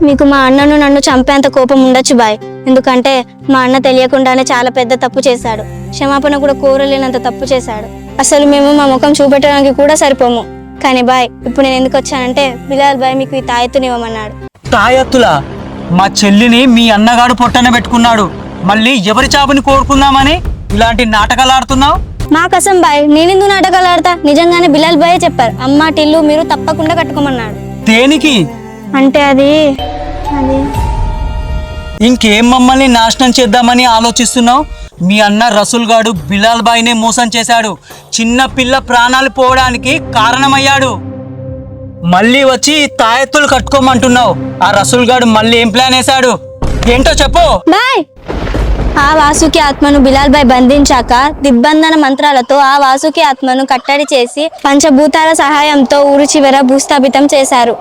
మీకు మా అన్నను నన్ను చంపేంత కోపం ఉండొచ్చు బాయ్, ఎందుకంటే మా అన్న తెలియకుండానే చాలా పెద్ద తప్పు చేశాడు. క్షమాపణ కూడా కోరలేనంత తప్పు చేశాడు. అసలు మేము మా ముఖం చూపెట్టడానికి కూడా సరిపోము. కానీ బాయ్, ఇప్పుడు నేను ఎందుకు వచ్చానంటే బిలాల్ బాయ్ మీకు ఈ తాయెత్తునివ్వమన్నాడు. తాయెత్తులా? మా చెల్లిని మీ అన్నగాడు పొట్టన పెట్టుకున్నాడు, మళ్ళీ ఎవరి చాపుని కోరుకుందామని ఇలాంటి నాటకాలు ఆడుతున్నావు? మా కసం బాయ్, నేనెందుకు నాటకాలు ఆడతా? నిజంగానే బిలాల్ బాయ్ చెప్పారు, అమ్మా టిల్లు మీరు తప్పకుండా కట్టుకోమన్నాడు. దేనికి? అంటే అది ఇంకేం మమ్మల్ని నాశనం చేద్దామని ఆలోచిస్తున్నావు? మీ అన్న రసూల్ గాడు బిలాల్ బాయ్నే మోసం చేశాడు, చిన్న పిల్ల ప్రాణాలు పోవడానికి కారణమయ్యాడు. మళ్ళీ వచ్చి తాయెత్తులు కట్టుకోమంటున్నావు. ఆ రసూల్ గాడు మళ్ళీ ఏం ప్లాన్ వేశాడు ఏంటో చెప్పు. బాయ్, ఆ వాసుకి ఆత్మను బిలాల్ బాయ్ బంధించాక దిగ్బంధన మంత్రాలతో ఆ వాసుకి ఆత్మను కట్టడి చేసి పంచభూతాల సహాయంతో ఊరు చివర భూస్థాపితం చేశారు.